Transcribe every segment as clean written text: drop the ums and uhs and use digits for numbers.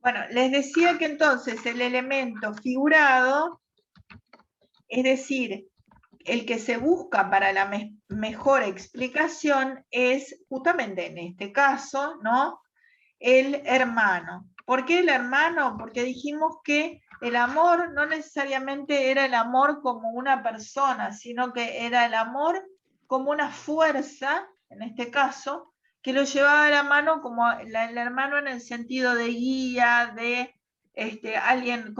Bueno, les decía que entonces el elemento figurado, es decir, el que se busca para la mejor explicación es justamente en este caso, ¿no? El hermano. ¿Por qué el hermano? Porque dijimos que el amor no necesariamente era el amor como una persona, sino que era el amor como una fuerza, en este caso, que lo llevaba de la mano como el hermano en el sentido de guía, de alguien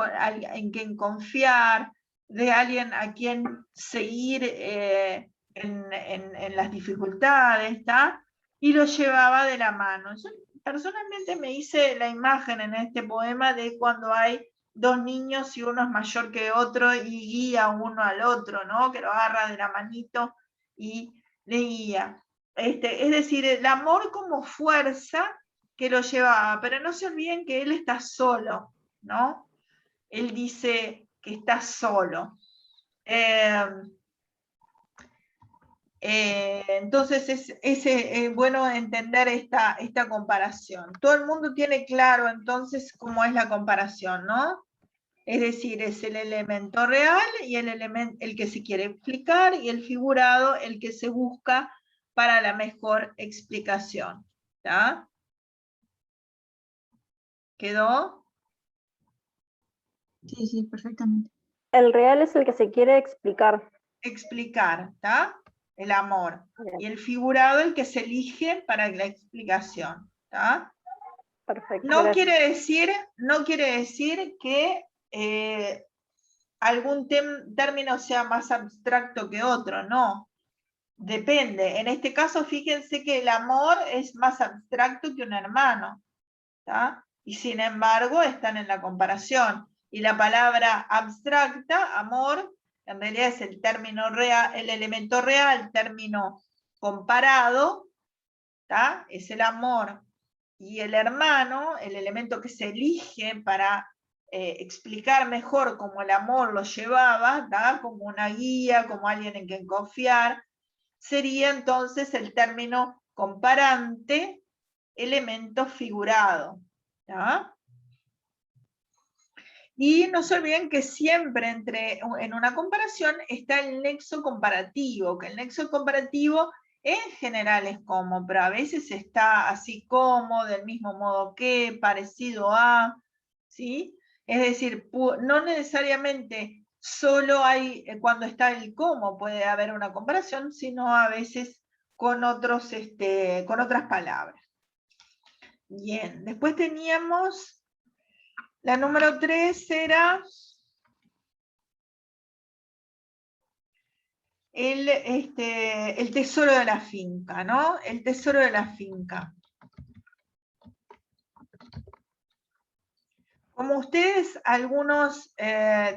en quien confiar, de alguien a quien seguir en las dificultades, ¿está? Y lo llevaba de la mano. Yo personalmente me hice la imagen en este poema de cuando hay dos niños y uno es mayor que otro y guía uno al otro, ¿no? Que lo agarra de la manito y le guía. Es decir, el amor como fuerza que lo llevaba, pero no se olviden que él está solo, ¿no? Él dice que está solo. Entonces es bueno entender esta comparación. Todo el mundo tiene claro entonces cómo es la comparación, ¿no? Es decir, es el elemento real y el que se quiere explicar, y el figurado el que se busca para la mejor explicación. ¿Está? ¿Quedó? Sí, sí, perfectamente. El real es el que se quiere explicar. Explicar, ¿está? El amor. Bien. Y el figurado el que se elige para la explicación. ¿Está? Perfecto. No Gracias. quiere decir que algún término sea más abstracto que otro, no. Depende. En este caso, fíjense que el amor es más abstracto que un hermano, ¿tá? Y sin embargo, están en la comparación. Y la palabra abstracta, amor, en realidad es el término real, el elemento real, término comparado, ¿tá? Es el amor. Y el hermano, el elemento que se elige para explicar mejor cómo el amor lo llevaba, ¿tá? Como una guía, como alguien en quien confiar, sería entonces el término comparante, elemento figurado. ¿Tá? Y no se olviden que siempre en una comparación está el nexo comparativo, que el nexo comparativo en general es como, pero a veces está así como, del mismo modo que, parecido a, ¿sí? Es decir, no necesariamente solo hay, cuando está el cómo puede haber una comparación, sino a veces con con otras palabras. Bien, después teníamos, la número 3 era el tesoro de la finca, ¿no? El tesoro de la finca. Como ustedes, algunos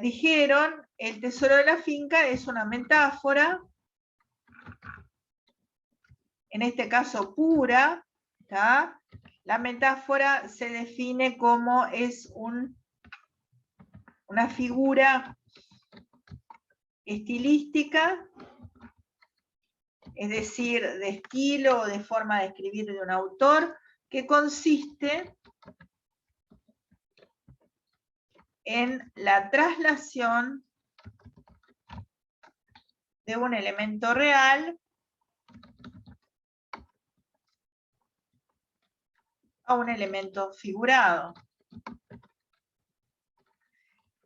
dijeron, el tesoro de la finca es una metáfora, en este caso pura, ¿tá? La metáfora se define como es una figura estilística, es decir, de estilo o de forma de escribir de un autor, que consiste en la traslación de un elemento real a un elemento figurado.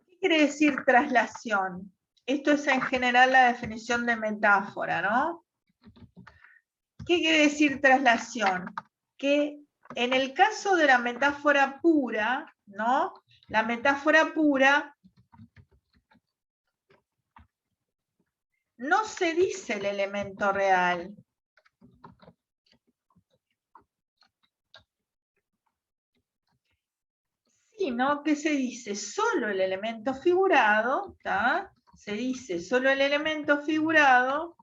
¿Qué quiere decir traslación? Esto es en general la definición de metáfora, ¿no? ¿Qué quiere decir traslación? Que en el caso de la metáfora pura, ¿no? La metáfora pura no se dice el elemento real. Sino que se dice solo el elemento figurado, ¿tá? Se dice solo el elemento figurado,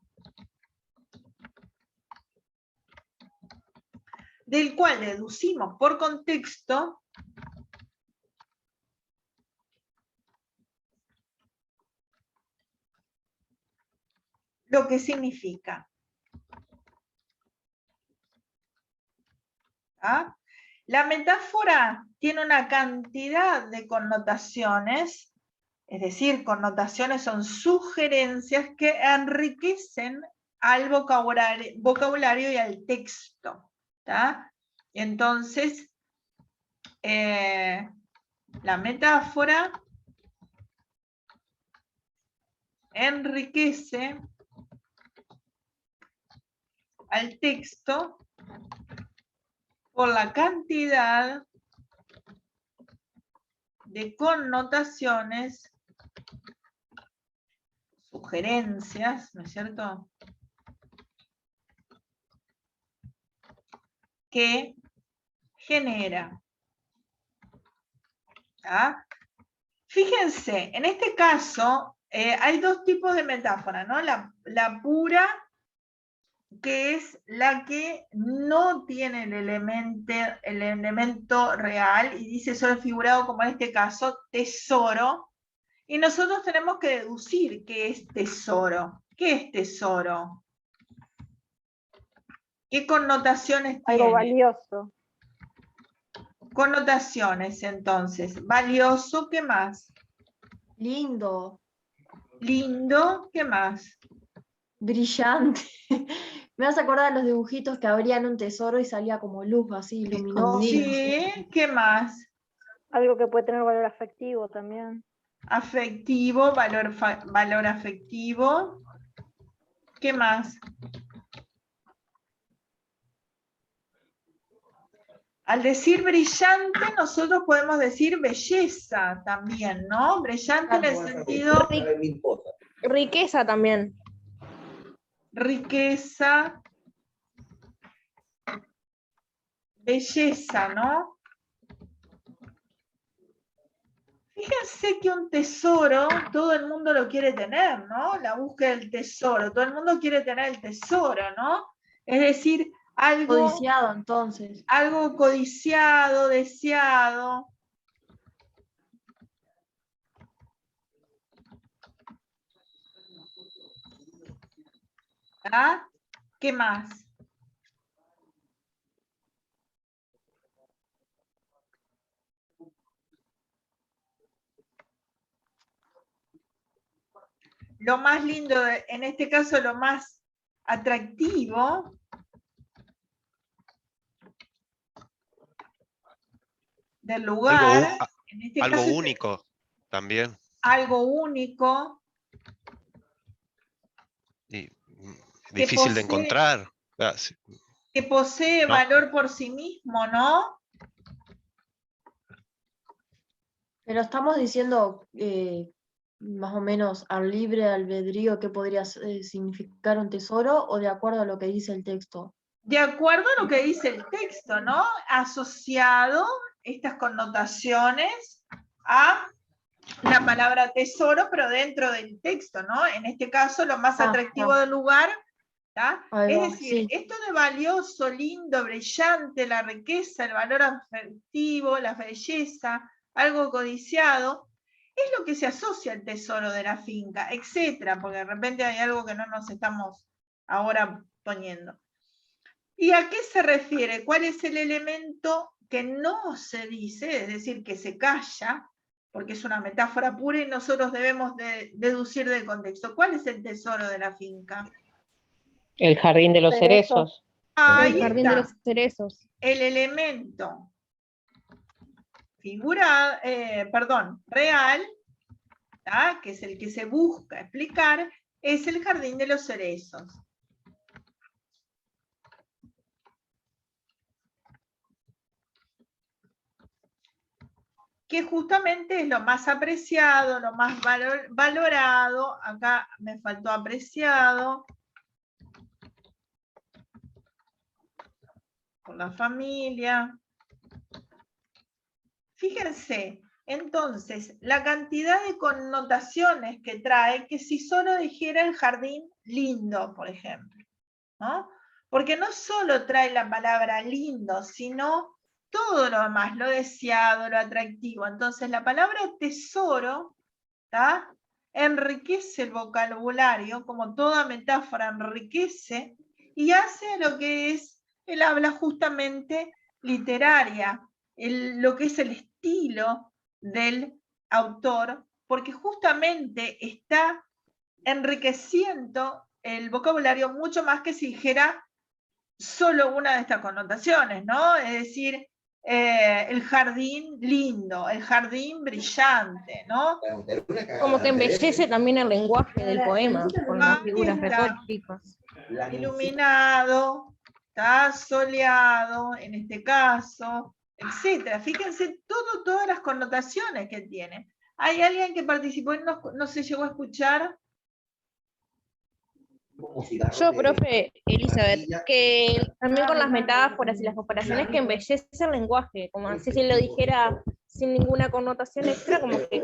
del cual deducimos por contexto lo que significa. ¿Tá? La metáfora tiene una cantidad de connotaciones, es decir, connotaciones son sugerencias que enriquecen al vocabulario y al texto. ¿Tá? Entonces, la metáfora enriquece al texto por la cantidad de connotaciones, sugerencias, ¿no es cierto?, que genera. ¿Ah? Fíjense, en este caso hay dos tipos de metáfora, ¿no? La pura, que es la que no tiene el elemento real y dice solo figurado, como en este caso, tesoro. Y nosotros tenemos que deducir qué es tesoro. ¿Qué es tesoro? ¿Qué connotaciones tiene? Algo valioso. Connotaciones, entonces. Valioso, ¿qué más? Lindo, Lindo, ¿qué más? brillante. Me vas a acordar de los dibujitos que abrían un tesoro y salía como luz así, luminosa. Sí, ¿qué más? Algo que puede tener valor afectivo también. Afectivo, valor afectivo. ¿Qué más? Al decir brillante, nosotros podemos decir belleza también, ¿no? Brillante en el sentido Riqueza también. riqueza, belleza, ¿no? Fíjense que un tesoro, todo el mundo lo quiere tener, ¿no? La búsqueda del tesoro, todo el mundo quiere tener el tesoro, ¿no? Es decir, algo Codiciado, entonces. algo codiciado, deseado. ¿Ah? ¿Qué más? Lo más lindo, en este caso lo más atractivo, del lugar, en este Algo caso único también. algo único, Y difícil de encontrar. que posee ¿No? valor por sí mismo, ¿no? Pero estamos diciendo más o menos al libre albedrío qué podría significar un tesoro o de acuerdo a lo que dice el texto. De acuerdo a lo que dice el texto, ¿no? Asociado estas connotaciones a la palabra tesoro, pero dentro del texto, ¿no? En este caso, lo más atractivo del lugar, ¿tá? Es decir, esto de valioso, lindo, brillante, la riqueza, el valor afectivo, la belleza, algo codiciado, es lo que se asocia al tesoro de la finca, etcétera, porque de repente hay algo que no nos estamos ahora poniendo. ¿Y a qué se refiere? ¿Cuál es el elemento que no se dice, es decir, que se calla, porque es una metáfora pura y nosotros debemos deducir del contexto? ¿Cuál es el tesoro de la finca? El jardín de los cerezos. Ahí El jardín de está. los cerezos. El elemento real, ¿tá? Que es el que se busca explicar, es el jardín de los cerezos. Que justamente es lo más apreciado, lo más valorado. Acá me faltó apreciado por la familia. Fíjense, entonces, la cantidad de connotaciones que trae, que si solo dijera el jardín lindo, por ejemplo, ¿no? Porque no solo trae la palabra lindo, sino todo lo demás, lo deseado, lo atractivo. Entonces, la palabra tesoro, ¿tá? Enriquece el vocabulario, como toda metáfora enriquece, y hace lo que es, él habla justamente literaria, lo que es el estilo del autor, porque justamente está enriqueciendo el vocabulario mucho más que si dijera solo una de estas connotaciones, ¿no? Es decir, el jardín lindo, el jardín brillante, ¿no? Como que embellece también el lenguaje del poema, con las figuras retóricas. Iluminado, está soleado, en este caso, etcétera. Fíjense todas las connotaciones que tiene. ¿Hay alguien que participó y no se llegó a escuchar? Yo, profe Elizabeth, que también con las metáforas y las comparaciones que embellece el lenguaje, como así si lo dijera sin ninguna connotación extra, como que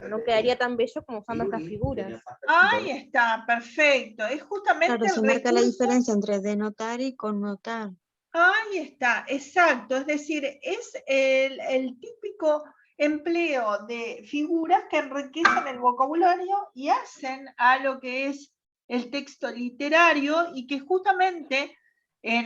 no quedaría tan bello como usando estas figuras. Ahí está, perfecto. Es justamente Claro, se marca la diferencia entre denotar y connotar. Ahí está, exacto. Es decir, es el típico empleo de figuras que enriquecen el vocabulario y hacen a lo que es el texto literario, y que justamente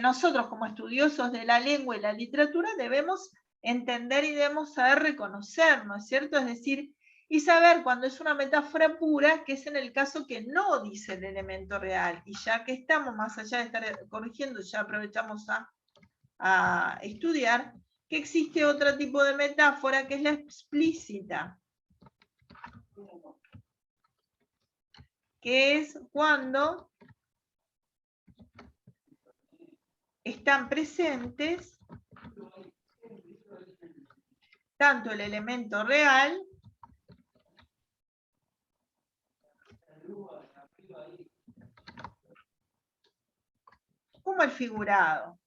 nosotros como estudiosos de la lengua y la literatura debemos entender y debemos saber reconocer, ¿no es cierto? Es decir, y saber cuando es una metáfora pura, que es en el caso que no dice el elemento real. Y ya que estamos, más allá de estar corrigiendo, ya aprovechamos a estudiar que existe otro tipo de metáfora, que es la explícita, que es cuando están presentes tanto el elemento real como el figurado.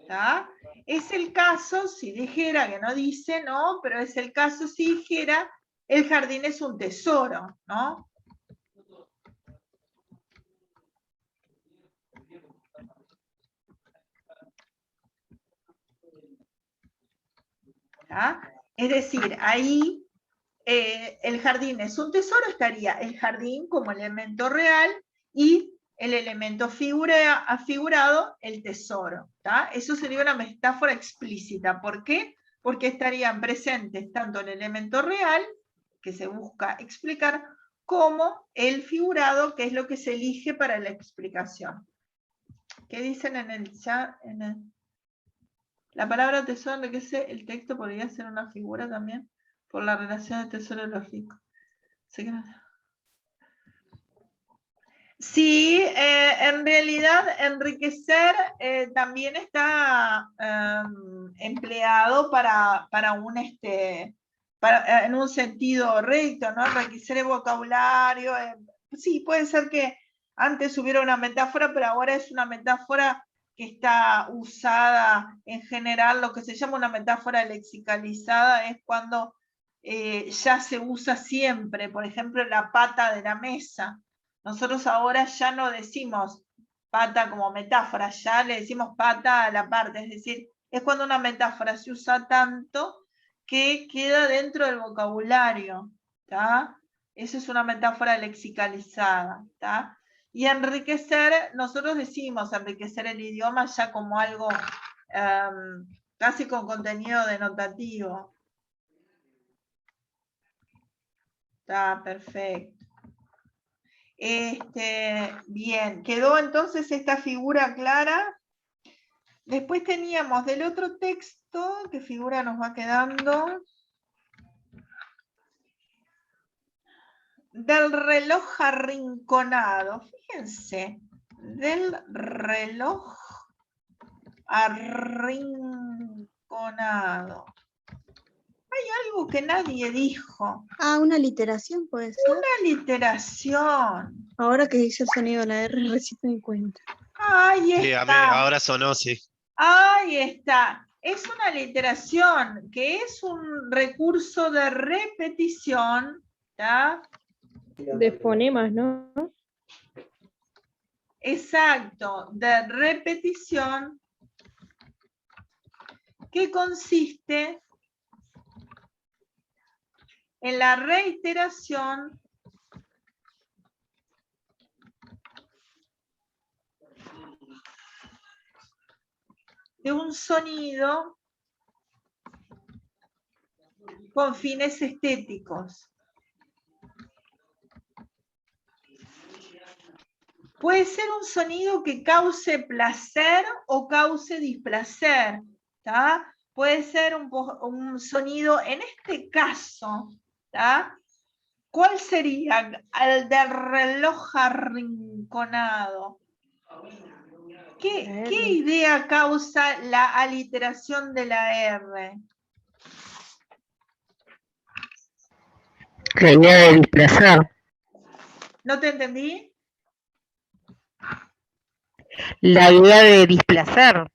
¿Está? Es el caso si dijera, que no dice, ¿no? Pero es el caso si dijera, el jardín es un tesoro, ¿no? ¿Está? Es decir, ahí el jardín es un tesoro, estaría el jardín como elemento real y el elemento figurado, el tesoro. ¿Tá? Eso sería una metáfora explícita. ¿Por qué? Porque estarían presentes tanto el elemento real, que se busca explicar, como el figurado, que es lo que se elige para la explicación. ¿Qué dicen en el chat? La palabra tesoro enriquece el texto, podría ser una figura también, por la relación de tesoro lógico. Sí, en realidad enriquecer también está empleado para un en un sentido recto, ¿no? Enriquecer el vocabulario. Sí, puede ser que antes hubiera una metáfora, pero ahora es una metáfora que está usada en general. Lo que se llama una metáfora lexicalizada es cuando ya se usa siempre, por ejemplo, la pata de la mesa. Nosotros ahora ya no decimos pata como metáfora, ya le decimos pata a la parte, es decir, es cuando una metáfora se usa tanto que queda dentro del vocabulario, ¿tá? Eso es una metáfora lexicalizada, ¿tá? Y enriquecer, nosotros decimos enriquecer el idioma ya como algo casi con contenido denotativo. Está perfecto. Bien, quedó entonces esta figura clara. Después teníamos del otro texto, ¿qué figura nos va quedando? Del reloj arrinconado. Fíjense, del reloj arrinconado. Hay algo que nadie dijo. Ah, una literación puede ser. Una literación. Ahora que dice el sonido de la R, recién me di cuenta. Ahí Sí, está. ahora sonó, sí. Ahí está. Es una literación que es un recurso de repetición, ¿tá? De fonemas, ¿no? Exacto, de repetición, que consiste en la reiteración de un sonido con fines estéticos. Puede ser un sonido que cause placer o cause displacer, ¿tá? Puede ser un sonido, en este caso, ¿tá? ¿Cuál sería el del reloj arrinconado? ¿Qué idea causa la aliteración de la R? La idea de displazar. ¿No te entendí? La idea de displazar.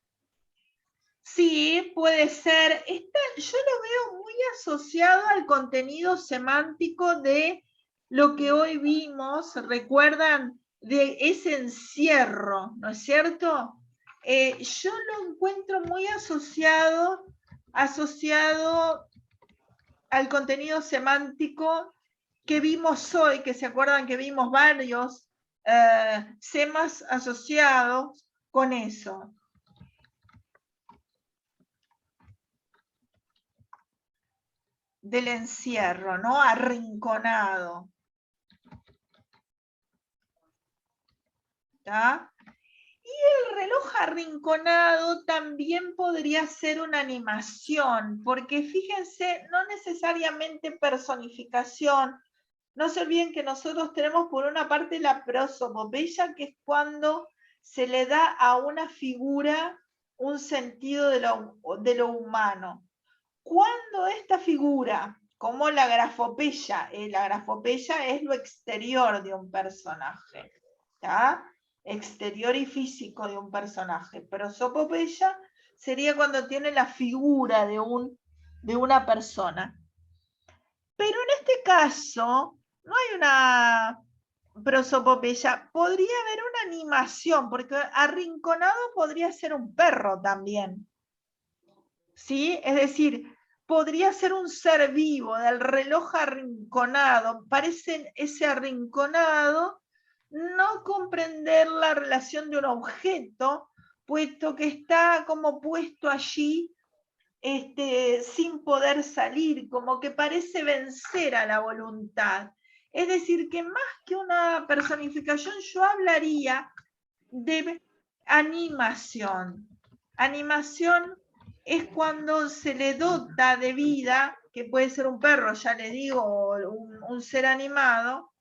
Sí, puede ser. Yo lo veo muy asociado al contenido semántico de lo que hoy vimos, ¿recuerdan? De ese encierro, ¿no es cierto? Yo lo encuentro muy asociado al contenido semántico que vimos hoy, que se acuerdan que vimos varios semas asociados con eso. Del encierro, ¿no? Arrinconado. ¿Está? Y el reloj arrinconado también podría ser una animación, porque fíjense, no necesariamente personificación. No se olviden que nosotros tenemos por una parte la prosopopeya, que es cuando se le da a una figura un sentido de lo humano. Cuando esta figura, como la grafopeya es lo exterior de un personaje, ¿tá? Exterior y físico de un personaje. Prosopopeya sería cuando tiene la figura de una persona. Pero en este caso, no hay una prosopopeya, podría haber una animación, porque arrinconado podría ser un perro también. ¿Sí? Es decir, podría ser un ser vivo del reloj arrinconado. Parece ese arrinconado no comprender la relación de un objeto, puesto que está como puesto allí sin poder salir, como que parece vencer a la voluntad. Es decir, que más que una personificación, yo hablaría de animación. Animación es cuando se le dota de vida, que puede ser un perro, ya le digo, o un ser animado,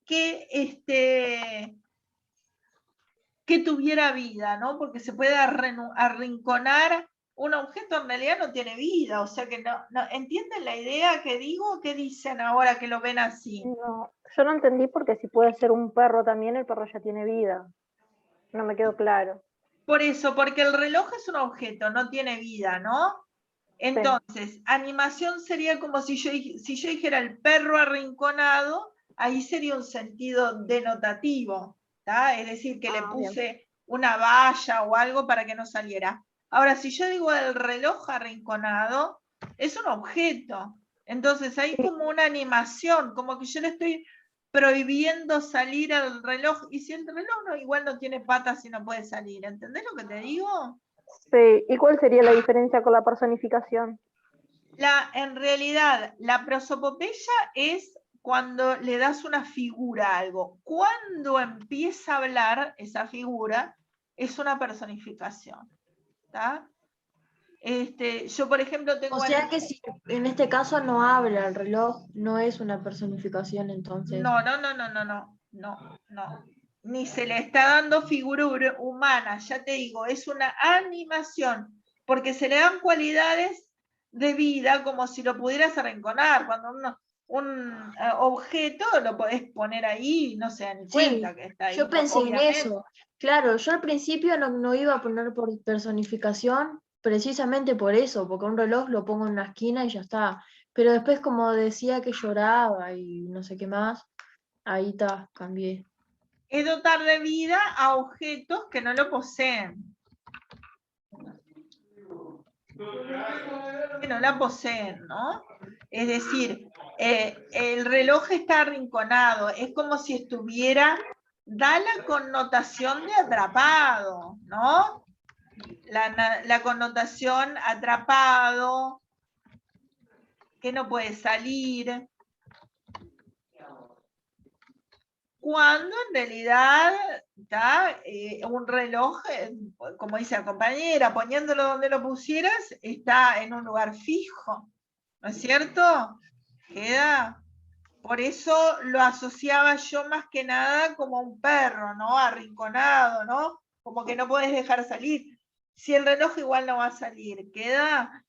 que tuviera vida, ¿no? Porque se puede arrinconar un objeto, en realidad no tiene vida, o sea que no ¿entienden la idea que digo? ¿Qué dicen ahora que lo ven así? No, yo no entendí porque si puede ser un perro también, el perro ya tiene vida. No me quedó claro. Por eso, porque el reloj es un objeto, no tiene vida, ¿no? Entonces, animación sería como si yo dijera el perro arrinconado, ahí sería un sentido denotativo, ¿tá? Es decir, que le puse una valla o algo para que no saliera. Ahora, si yo digo el reloj arrinconado, es un objeto. Entonces, hay como una animación, como que yo le estoy prohibiendo salir al reloj, y si el reloj igual no tiene patas y no puede salir, ¿entendés lo que te digo? Sí, ¿y cuál sería la diferencia con la personificación? En realidad, la prosopopeya es cuando le das una figura a algo. Cuando empieza a hablar esa figura, es una personificación. ¿Tá? Yo, por ejemplo, tengo... O sea que si en este caso no habla el reloj, no es una personificación entonces. No. Ni se le está dando figura humana, ya te digo, es una animación, porque se le dan cualidades de vida como si lo pudieras arrinconar. Cuando un objeto lo podés poner ahí y no se dan cuenta que está ahí. Yo pensé obviamente. en eso. Claro, yo al principio no iba a poner por personificación, precisamente por eso, porque un reloj lo pongo en una esquina y ya está. Pero después como decía que lloraba y no sé qué más, ahí está, cambié. Es dotar de vida a objetos que no lo poseen. Que no la poseen, ¿no? Es decir, el reloj está arrinconado, es como si estuviera, da la connotación de atrapado, ¿no? la connotación atrapado, que no puede salir, cuando en realidad un reloj, como dice la compañera, poniéndolo donde lo pusieras, está en un lugar fijo, ¿no es cierto? Queda. Por eso lo asociaba yo más que nada como un perro, ¿no? Arrinconado, ¿no? Como que no podés dejar salir. Si el reloj igual no va a salir, queda.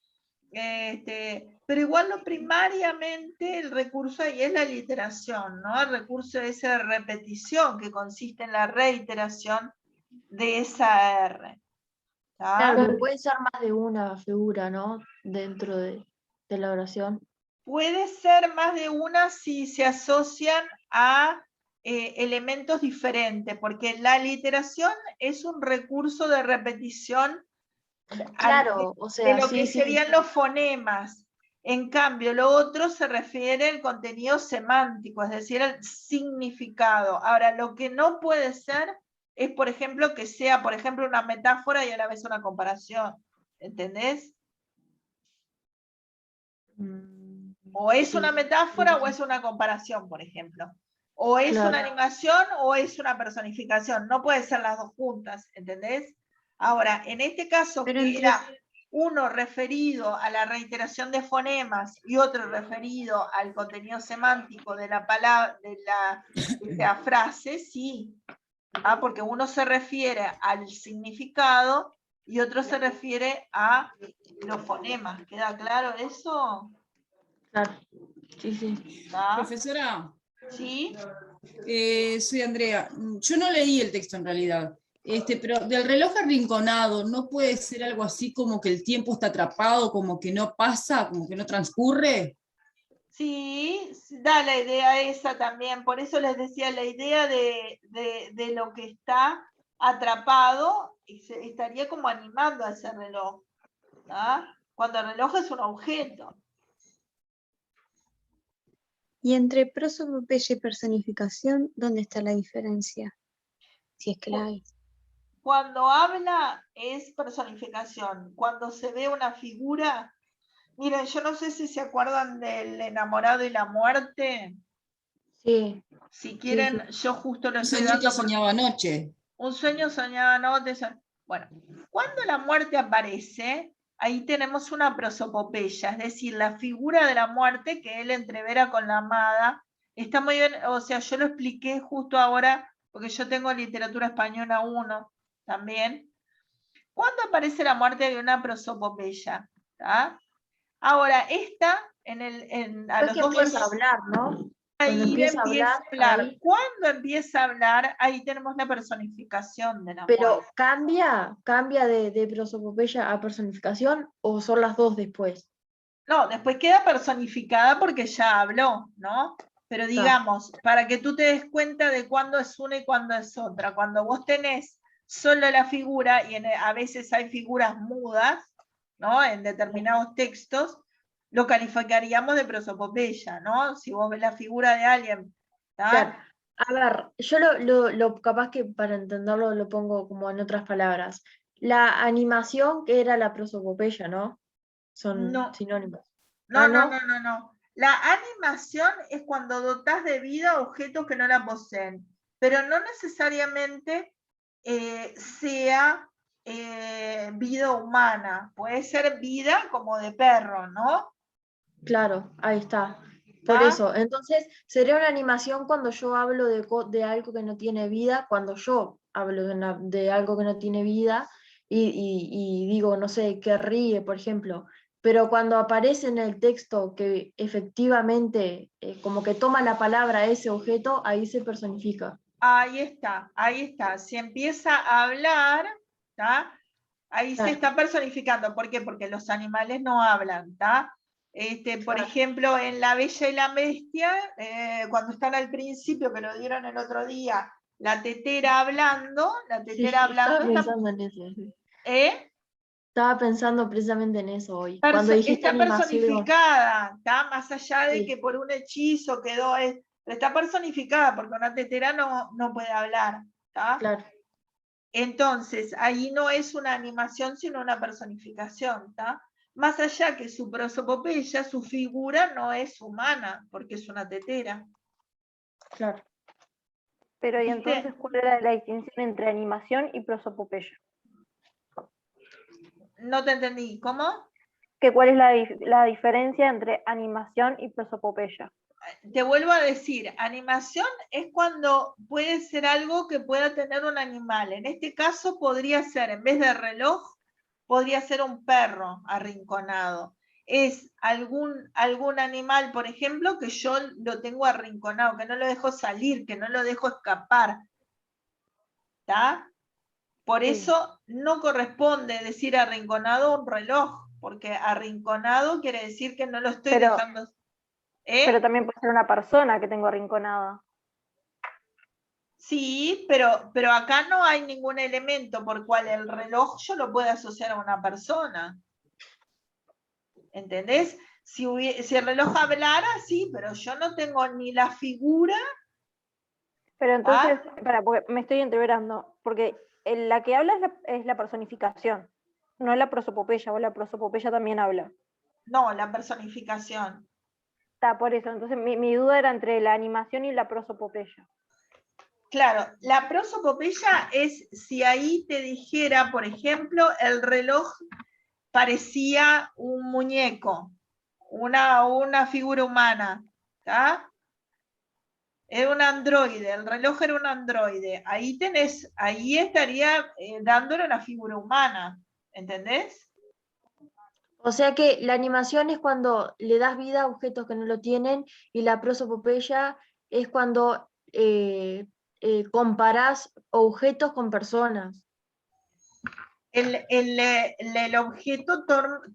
Pero igual primariamente el recurso ahí es la literación, ¿no? El recurso es esa repetición que consiste en la reiteración de esa R. Claro, puede ser más de una figura, ¿no? Dentro de la oración. Puede ser más de una si se asocian a elementos diferentes, porque la literación es un recurso de repetición Claro, o sea, de lo sí, que sí. serían los fonemas. En cambio, lo otro se refiere al contenido semántico, es decir, al significado. Ahora, lo que no puede ser es, por ejemplo, que sea, por ejemplo, una metáfora y a la vez una comparación. ¿Entendés? O es Sí. una metáfora o es una comparación, por ejemplo. O es Claro. una animación o es una personificación. No puede ser las dos juntas, ¿entendés? Ahora, en este caso, Pero que entre- era uno referido a la reiteración de fonemas y otro referido al contenido semántico de la palabra, de la frase, sí. Porque uno se refiere al significado y otro se refiere a los fonemas. ¿Queda claro eso? Claro. Sí, sí. ¿Ah? Profesora, ¿Sí? soy Andrea. Yo no leí el texto en realidad, pero del reloj arrinconado, ¿no puede ser algo así como que el tiempo está atrapado, como que no pasa, como que no transcurre? Sí, da la idea esa también. Por eso les decía, la idea de lo que está atrapado estaría como animando a ese reloj. Cuando el reloj es un objeto. Y entre prosopopeya y personificación, ¿dónde está la diferencia? Si es que la hay. Cuando habla es personificación. Cuando se ve una figura, miren, yo no sé si se acuerdan del enamorado y la muerte. Sí. Si quieren, Sí. yo justo lo Un estoy sueñito dando. soñaba anoche. Un sueño soñado anoche. Bueno, cuando la muerte aparece, ahí tenemos una prosopopeya, es decir, la figura de la muerte que él entrevera con la amada. Está muy bien, o sea, yo lo expliqué justo ahora, porque yo tengo literatura española 1 también. ¿Cuándo aparece la muerte de una prosopopeya? Ahora, esta, a Después los que 2 empieza a versículos, hablar, ¿no? Cuando ahí empieza a hablar, ahí. Cuando empieza a hablar, ahí tenemos la personificación de la Pero muerte. cambia de prosopopeya a personificación o son las dos después. No, después queda personificada porque ya habló, ¿no? Pero digamos, para que tú te des cuenta de cuándo es una y cuándo es otra. Cuando vos tenés solo la figura, y a veces hay figuras mudas, ¿no? En determinados textos, lo calificaríamos de prosopopeya, ¿no? Si vos ves la figura de alguien, Claro. A ver, yo lo capaz que para entenderlo lo pongo como en otras palabras. La animación que era la prosopopeya, ¿no? Son No. sinónimos. No, ¿no? no. La animación es cuando dotás de vida objetos que no la poseen, pero no necesariamente sea vida humana. Puede ser vida como de perro, ¿no? Claro, ahí está. Por eso, entonces sería una animación cuando yo hablo de algo que no tiene vida, cuando yo hablo de algo que no tiene vida y digo, no sé, que ríe, por ejemplo. Pero cuando aparece en el texto que efectivamente como que toma la palabra ese objeto, ahí se personifica. Ahí está. Si empieza a hablar, ahí se está personificando. ¿Por qué? Porque los animales no hablan, por ejemplo, en La Bella y la Bestia, cuando están al principio, que lo dieron el otro día, la tetera hablando, Estaba pensando en eso. Estaba pensando precisamente en eso hoy. Cuando dijiste está animación. personificada, más allá de que por un hechizo quedó, está personificada, porque una tetera no puede hablar. Claro. Entonces, ahí no es una animación, sino una personificación, ¿está? Más allá que su prosopopeya, su figura no es humana, porque es una tetera. Claro. Pero ¿y ¿Viste? entonces cuál era la distinción entre animación y prosopopeya? No te entendí, ¿cómo? ¿Cuál es la diferencia entre animación y prosopopeya? Te vuelvo a decir, animación es cuando puede ser algo que pueda tener un animal. En este caso podría ser, en vez de reloj, podría ser un perro arrinconado. Es algún animal, por ejemplo, que yo lo tengo arrinconado, que no lo dejo salir, que no lo dejo escapar. ¿Está? Por eso no corresponde decir arrinconado a un reloj, porque arrinconado quiere decir que no lo estoy dejando. Pero también puede ser una persona que tengo arrinconada. Sí, pero acá no hay ningún elemento por cual el reloj yo lo pueda asociar a una persona. ¿Entendés? Si el reloj hablara, sí, pero yo no tengo ni la figura. Pero entonces, porque me estoy entreverando, porque la que habla es la personificación, no la prosopopeya, o la prosopopeya también habla. No, la personificación. Está, por eso. Entonces mi duda era entre la animación y la prosopopeya. Claro, la prosopopeya es si ahí te dijera, por ejemplo, el reloj parecía un muñeco, una figura humana, ¿está? Era un androide, el reloj era un androide. Ahí estaría dándole una figura humana, ¿entendés? O sea que la animación es cuando le das vida a objetos que no lo tienen, y la prosopopeya es cuando comparás objetos con personas. El objeto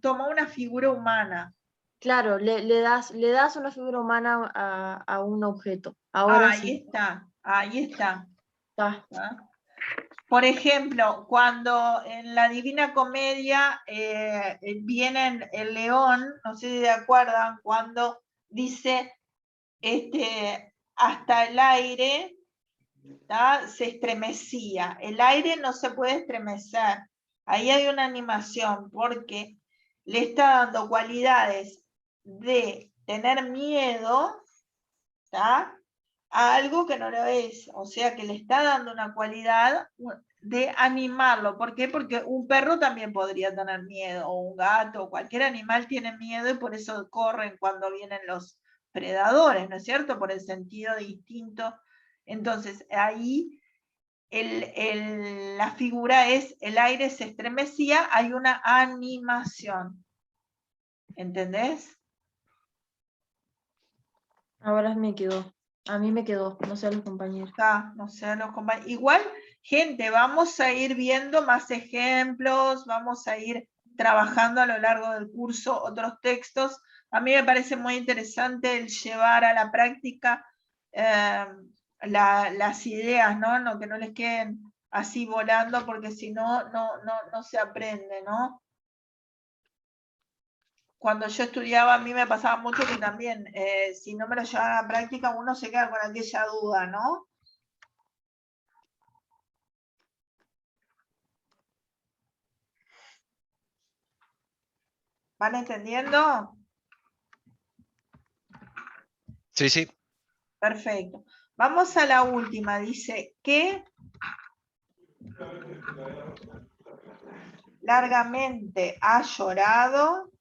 toma una figura humana. Claro, le das una figura humana a un objeto. Ahora Ahí sí. está, ahí está. Está. Por ejemplo, cuando en la Divina Comedia viene el león, no sé si se acuerdan, cuando dice hasta el aire se estremecía. El aire no se puede estremecer. Ahí hay una animación porque le está dando cualidades de tener miedo, ¿tá? A algo que no lo es, o sea que le está dando una cualidad de animarlo. ¿Por qué? Porque un perro también podría tener miedo, o un gato, o cualquier animal tiene miedo y por eso corren cuando vienen los predadores, ¿no es cierto? Por el sentido de instinto. Entonces ahí la figura es, el aire se estremecía, hay una animación. ¿Entendés? Ahora me quedó. A mí me quedó, no sé a los compañeros. No sé, los compañeros. Igual, gente, vamos a ir viendo más ejemplos, vamos a ir trabajando a lo largo del curso otros textos. A mí me parece muy interesante el llevar a la práctica las ideas, ¿no? Que no les queden así volando, porque si no, no se aprende, ¿no? Cuando yo estudiaba, a mí me pasaba mucho que también, si no me lo llevaba a la práctica, uno se queda con aquella duda, ¿no? ¿Van entendiendo? Sí, sí. Perfecto. Vamos a la última. Dice que largamente ha llorado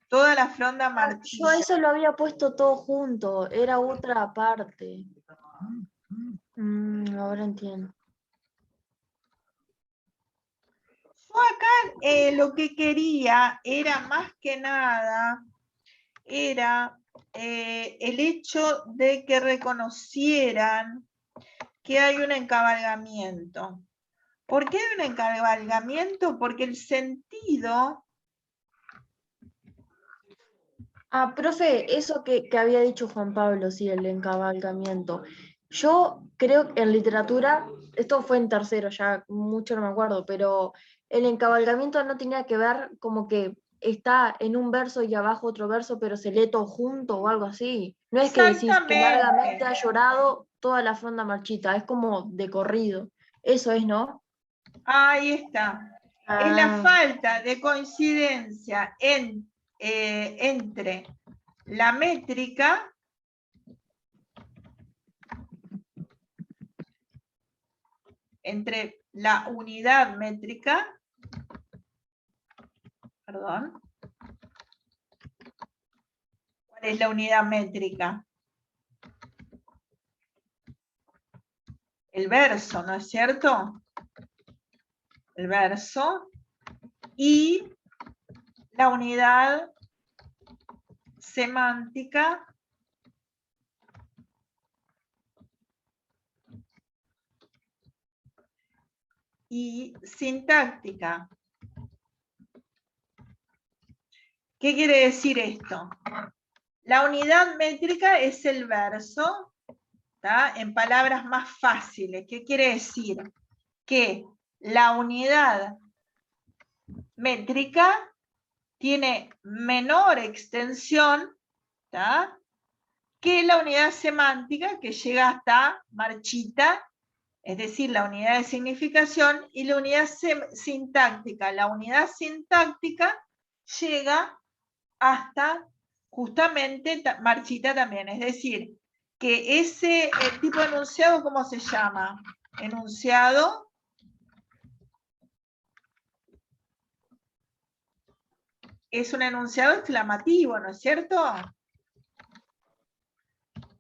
toda la fronda Yo marchita. eso lo había puesto todo junto, era otra parte. Ahora entiendo. Yo acá lo que quería era más que nada, era el hecho de que reconocieran que hay un encabalgamiento. ¿Por qué hay un encabalgamiento? Porque el sentido... Profe, eso que había dicho Juan Pablo, sí, el encabalgamiento. Yo creo que en literatura, esto fue en tercero, ya mucho no me acuerdo, pero el encabalgamiento no tenía que ver como que está en un verso y abajo otro verso, pero se lee todo junto o algo así. No es que decís que largamente ha llorado toda la fronda marchita, es como de corrido. Eso es, ¿no? Ahí está. Es la Ah, falta de coincidencia entre la métrica entre la unidad métrica, perdón. ¿Cuál es la unidad métrica? El verso, ¿no es cierto? El verso y la unidad semántica y sintáctica. ¿Qué quiere decir esto? La unidad métrica es el verso, ¿tá? En palabras más fáciles. ¿Qué quiere decir? Que la unidad métrica tiene menor extensión, ¿tá? Que la unidad semántica, que llega hasta marchita, es decir, la unidad de significación, y la unidad sintáctica. La unidad sintáctica llega hasta justamente marchita también, es decir, que ese tipo de enunciado, ¿cómo se llama? Enunciado es un enunciado exclamativo, ¿no es cierto?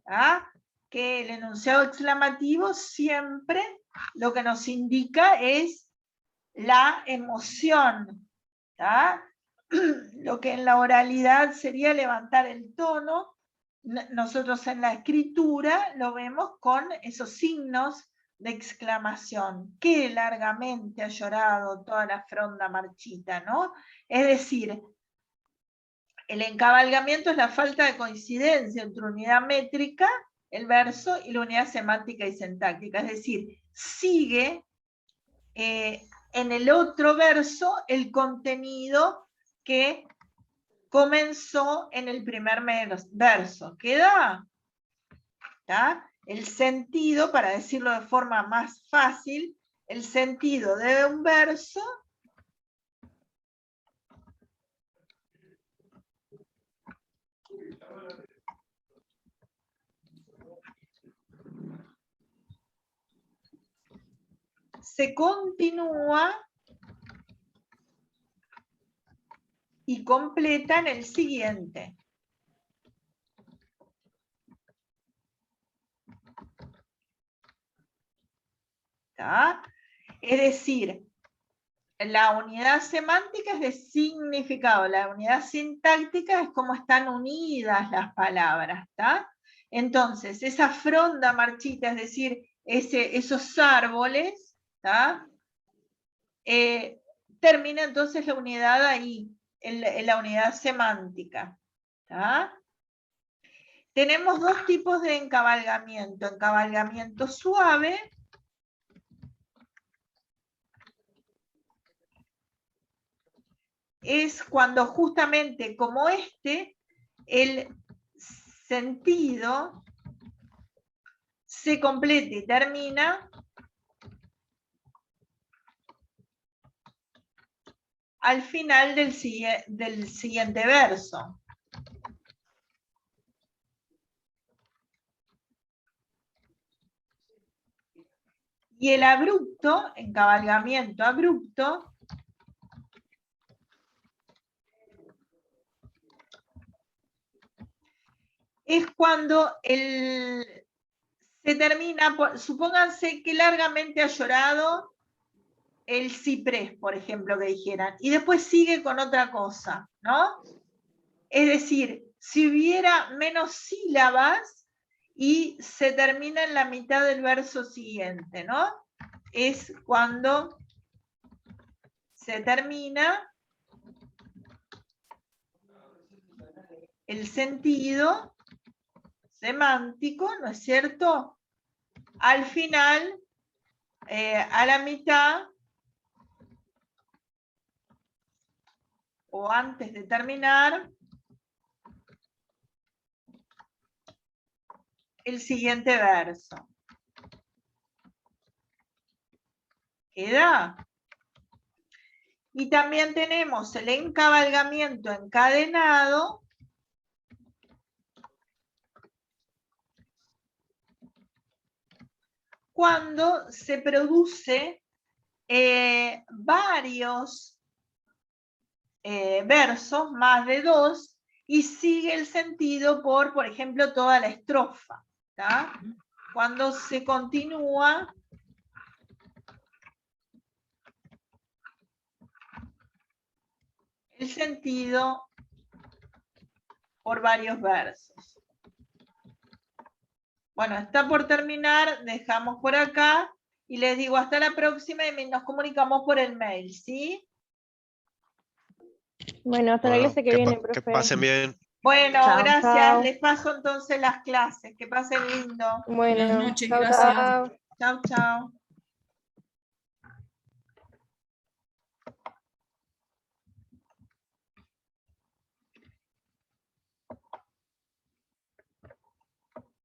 ¿Ah? Que el enunciado exclamativo siempre lo que nos indica es la emoción, ¿tá? Lo que en la oralidad sería levantar el tono, nosotros en la escritura lo vemos con esos signos de exclamación. Qué largamente ha llorado toda la fronda marchita, ¿no? Es decir, el encabalgamiento es la falta de coincidencia entre unidad métrica, el verso, y la unidad semántica y sintáctica. Es decir, sigue en el otro verso el contenido que comenzó en el primer verso. ¿Queda? ¿Tá? El sentido, para decirlo de forma más fácil, el sentido de un verso se continúa y completa en el siguiente. ¿Tá? Es decir, la unidad semántica es de significado, la unidad sintáctica es cómo están unidas las palabras, ¿tá? Entonces, esa fronda marchita, es decir, esos árboles, ¿tá? Termina entonces la unidad ahí, en la unidad semántica, ¿tá? Tenemos dos tipos de encabalgamiento suave es cuando justamente como el sentido se completa y termina al final del siguiente verso. Y el abrupto, encabalgamiento abrupto, es cuando se termina, supónganse que largamente ha llorado el ciprés, por ejemplo, que dijeran, y después sigue con otra cosa, ¿no? Es decir, si hubiera menos sílabas y se termina en la mitad del verso siguiente, ¿no? Es cuando se termina el sentido semántico, ¿no es cierto? Al final, a la mitad, o antes de terminar, el siguiente verso. ¿Queda? Y también tenemos el encabalgamiento encadenado, cuando se produce varios versos, más de 2, y sigue el sentido por ejemplo, toda la estrofa. ¿Tá? Cuando se continúa el sentido por varios versos. Bueno, está por terminar, dejamos por acá y les digo hasta la próxima y nos comunicamos por el mail, ¿sí? Bueno, hasta la Bueno, clase que viene, que profe. pasen bien. Bueno, Chao, gracias. chao. Les paso entonces las clases. Que pasen lindo. Bueno, Buenas noches, chao, gracias. chao. Chao, chao.